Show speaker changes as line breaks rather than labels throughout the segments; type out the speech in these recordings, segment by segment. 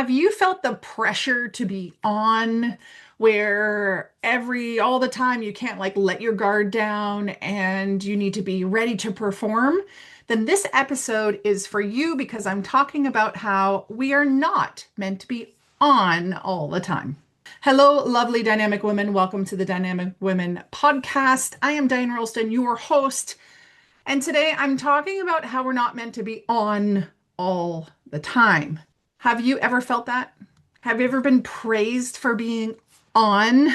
Have you felt the pressure to be on where all the time you can't like let your guard down and you need to be ready to perform? Then this episode is for you because I'm talking about how we are not meant to be on all the time. Hello, lovely dynamic women. Welcome to the Dynamic Women podcast. I am Diane Rolston, your host. And today I'm talking about how we're not meant to be on all the time. Have you ever felt that? Have you ever been praised for being on?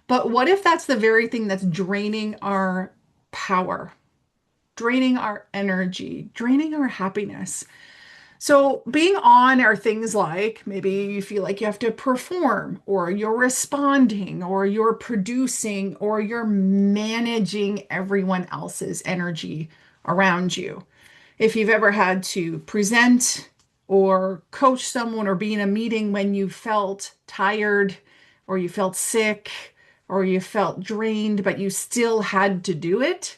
But what if that's the very thing that's draining our power, draining our energy, draining our happiness? So, being on are things like maybe you feel like you have to perform, or you're responding, or you're producing, or you're managing everyone else's energy around you. If you've ever had to present or coach someone or be in a meeting when you felt tired, or you felt sick, or you felt drained, but you still had to do it,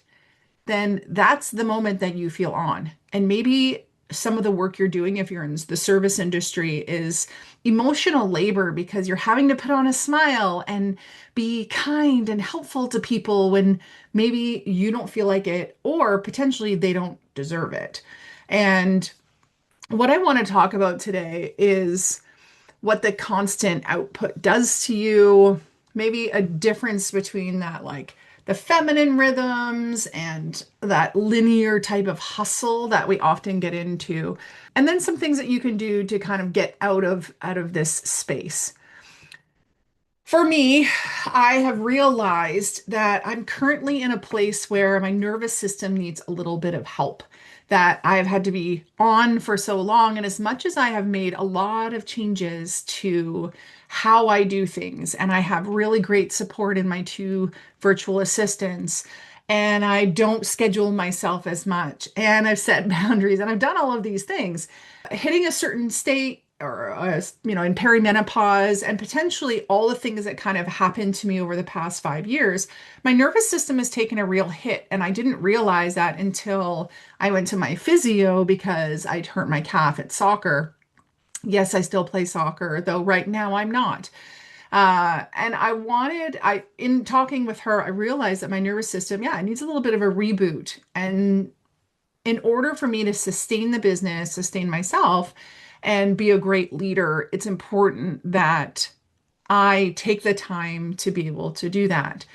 then that's the moment that you feel on. And maybe some of the work you're doing, if you're in the service industry, is emotional labor because you're having to put on a smile and be kind and helpful to people when maybe you don't feel like it, or potentially they don't deserve it. And what I want to talk about today is what the constant output does to you, maybe a difference between that, like the feminine rhythms and that linear type of hustle that we often get into, and then some things that you can do to kind of get out of this space. For me, I have realized that I'm currently in a place where my nervous system needs a little bit of help, that I've had to be on for so long. And as much as I have made a lot of changes to how I do things, and I have really great support in my two virtual assistants, and I don't schedule myself as much, and I've set boundaries, and I've done all of these things, hitting a certain state or in perimenopause, and potentially all the things that kind of happened to me over the past 5 years, my nervous system has taken a real hit. And I didn't realize that until I went to my physio because I'd hurt my calf at soccer. Yes, I still play soccer, though right now I'm not. And in talking with her, I realized that my nervous system, yeah, it needs a little bit of a reboot. And in order for me to sustain the business, sustain myself, and be a great leader, it's important that I take the time to be able to do that.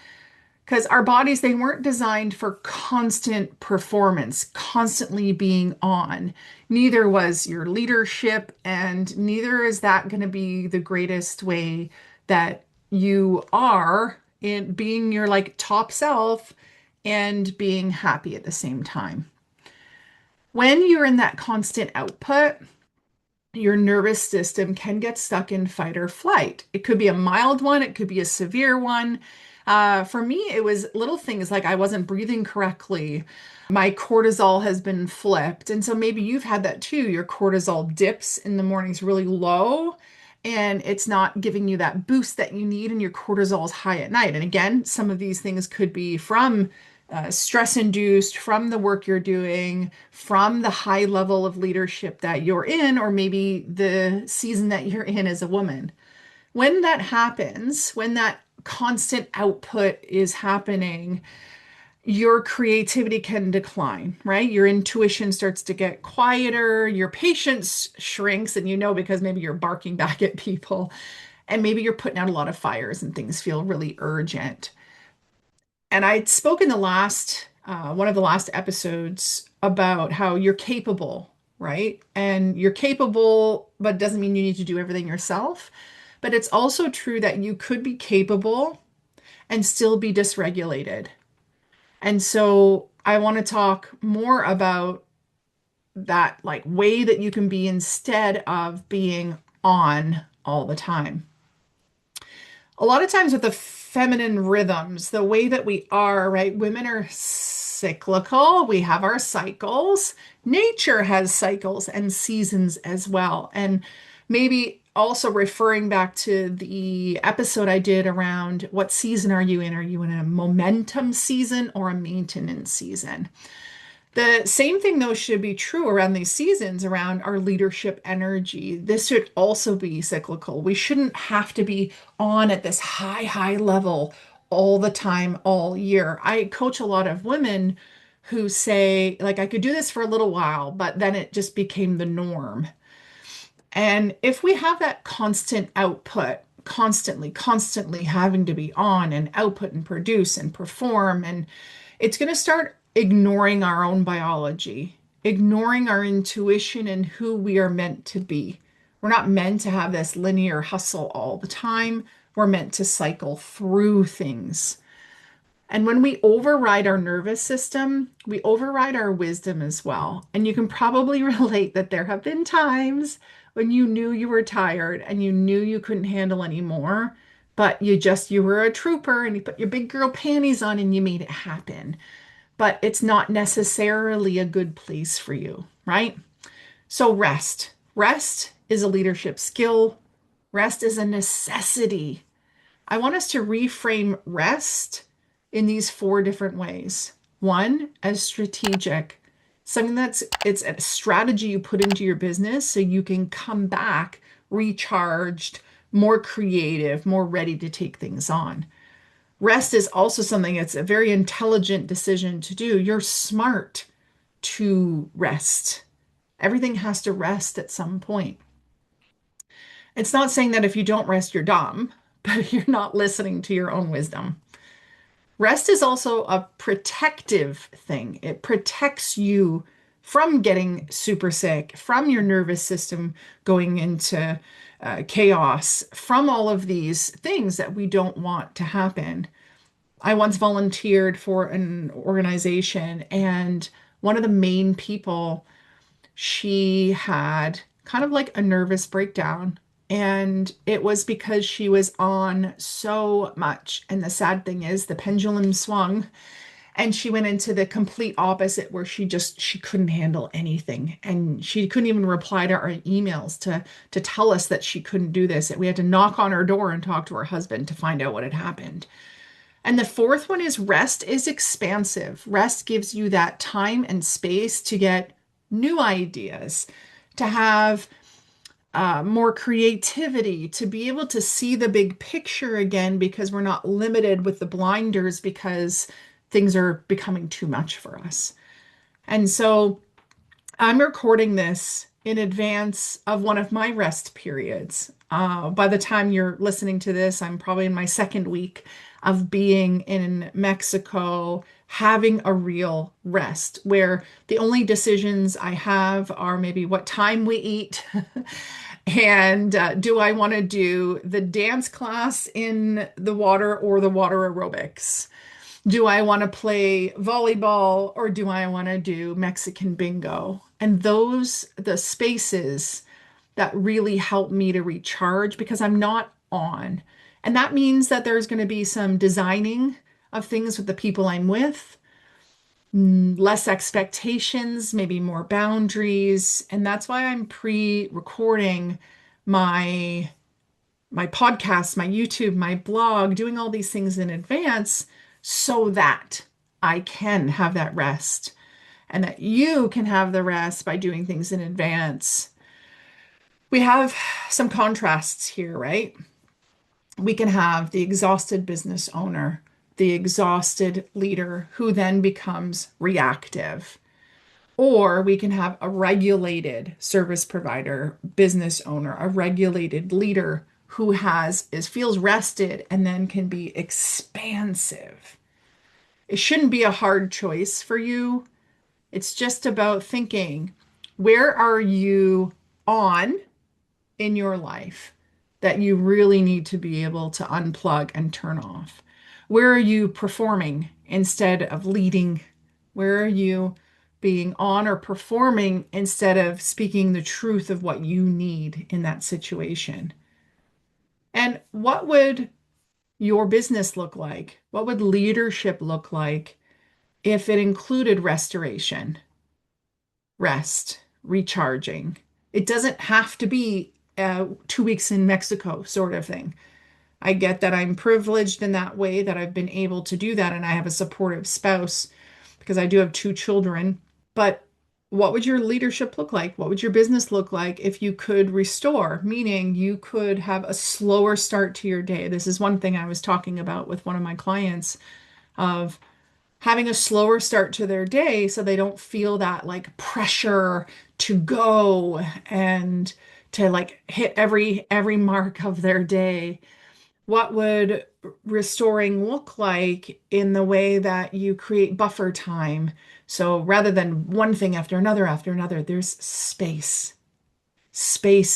Because our bodies, they weren't designed for constant performance, constantly being on. Neither was your leadership, and neither is that going to be the greatest way that you are in being your like top self and being happy at the same time. When you're in that constant output, your nervous system can get stuck in fight or flight. It could be a mild one, it could be a severe one. For me, it was little things like I wasn't breathing correctly. My cortisol has been flipped. And so maybe you've had that too. Your cortisol dips in the mornings really low, and it's not giving you that boost that you need, and your cortisol is high at night. And again, some of these things could be from stress induced, from the work you're doing, from the high level of leadership that you're in, or maybe the season that you're in as a woman. When that happens, when that constant output is happening, your creativity can decline, right? Your intuition starts to get quieter, your patience shrinks, and because maybe you're barking back at people, and maybe you're putting out a lot of fires and things feel really urgent. And I spoke in the last one of the last episodes about how you're capable, right? And you're capable, but doesn't mean you need to do everything yourself. But it's also true that you could be capable and still be dysregulated. And so I want to talk more about that like way that you can be instead of being on all the time. A lot of times with the feminine rhythms, the way that we are, right? Women are cyclical. We have our cycles. Nature has cycles and seasons as well. And maybe also referring back to the episode I did around what season are you in? Are you in a momentum season or a maintenance season? The same thing, though, should be true around these seasons, around our leadership energy. This should also be cyclical. We shouldn't have to be on at this high level all the time, all year. I coach a lot of women who say, like, I could do this for a little while, but then it just became the norm. And if we have that constant output, constantly having to be on and output and produce and perform, and it's going to start ignoring our own biology, ignoring our intuition and who we are meant to be. We're not meant to have this linear hustle all the time. We're meant to cycle through things. And when we override our nervous system, we override our wisdom as well. And you can probably relate that there have been times when you knew you were tired and you knew you couldn't handle anymore, but you were a trooper and you put your big girl panties on and you made it happen. But it's not necessarily a good place for you, right? So rest. Rest is a leadership skill. Rest is a necessity. I want us to reframe rest in these four different ways. One, as strategic, something it's a strategy you put into your business so you can come back recharged, more creative, more ready to take things on. Rest is also something it's a very intelligent decision to do. You're smart to rest. Everything has to rest at some point. It's not saying that if you don't rest, you're dumb, but you're not listening to your own wisdom. Rest is also a protective thing. It protects you from getting super sick, from your nervous system going into chaos, from all of these things that we don't want to happen. I once volunteered for an organization, and one of the main people, she had kind of like a nervous breakdown. And it was because she was on so much. And the sad thing is, the pendulum swung and she went into the complete opposite where she couldn't handle anything. And she couldn't even reply to our emails to tell us that she couldn't do this. We had to knock on her door and talk to her husband to find out what had happened. And the fourth one is rest is expansive. Rest gives you that time and space to get new ideas, to have more creativity, to be able to see the big picture again because we're not limited with the blinders because things are becoming too much for us. And so I'm recording this in advance of one of my rest periods. By the time you're listening to this, I'm probably in my second week of being in Mexico, having a real rest where the only decisions I have are maybe what time we eat and do I want to do the dance class in the water or the water aerobics? Do I want to play volleyball or do I want to do Mexican bingo? And the spaces that really help me to recharge because I'm not on. And that means that there's going to be some designing of things with the people I'm with, less expectations, maybe more boundaries. And that's why I'm pre-recording my my podcast, my YouTube, my blog, doing all these things in advance so that I can have that rest and that you can have the rest by doing things in advance. We have some contrasts here, right? We can have the exhausted business owner, the exhausted leader who then becomes reactive. Or we can have a regulated service provider, business owner, a regulated leader who feels rested and then can be expansive. It shouldn't be a hard choice for you. It's just about thinking, where are you on in your life that you really need to be able to unplug and turn off? Where are you performing instead of leading? Where are you being on or performing instead of speaking the truth of what you need in that situation? And what would your business look like? What would leadership look like if it included restoration, rest, recharging? It doesn't have to be 2 weeks in Mexico sort of thing. I get that I'm privileged in that way that I've been able to do that, and I have a supportive spouse because I do have two children. But what would your leadership look like? What would your business look like if you could restore? Meaning you could have a slower start to your day. This is one thing I was talking about with one of my clients of having a slower start to their day so they don't feel that like pressure to go and to like hit every mark of their day. What would restoring look like in the way that you create buffer time? So rather than one thing after another, there's space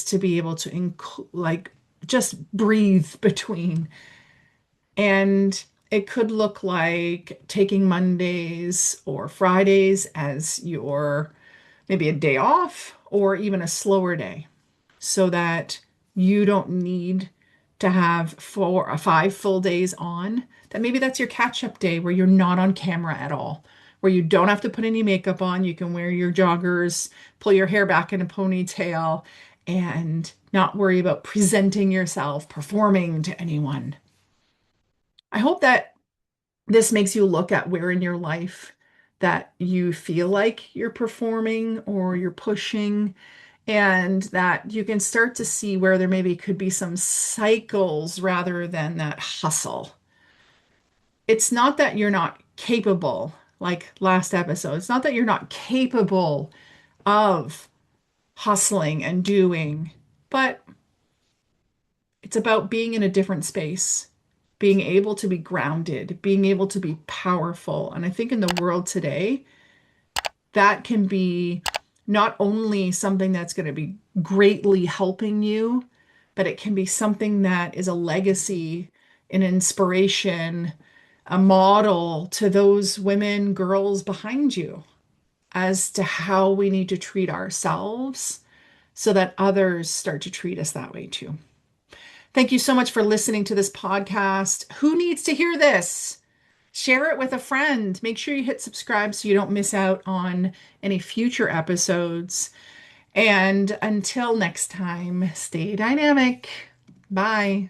to be able to like just breathe between. And it could look like taking Mondays or Fridays as your maybe a day off or even a slower day so that you don't need to have 4 or 5 full days on. That maybe that's your catch-up day where you're not on camera at all, where you don't have to put any makeup on. You can wear your joggers, pull your hair back in a ponytail, and not worry about presenting yourself, performing to anyone. I hope that this makes you look at where in your life that you feel like you're performing or you're pushing, and that you can start to see where there maybe could be some cycles rather than that hustle. It's not that you're not capable, like last episode, it's not that you're not capable of hustling and doing, but it's about being in a different space, being able to be grounded, being able to be powerful. And I think in the world today, that can be not only something that's going to be greatly helping you, but it can be something that is a legacy, an inspiration, a model to those women, girls behind you as to how we need to treat ourselves so that others start to treat us that way too. Thank you so much for listening to this podcast. Who needs to hear this? Share it with a friend. Make sure you hit subscribe so you don't miss out on any future episodes. And until next time, stay dynamic. Bye.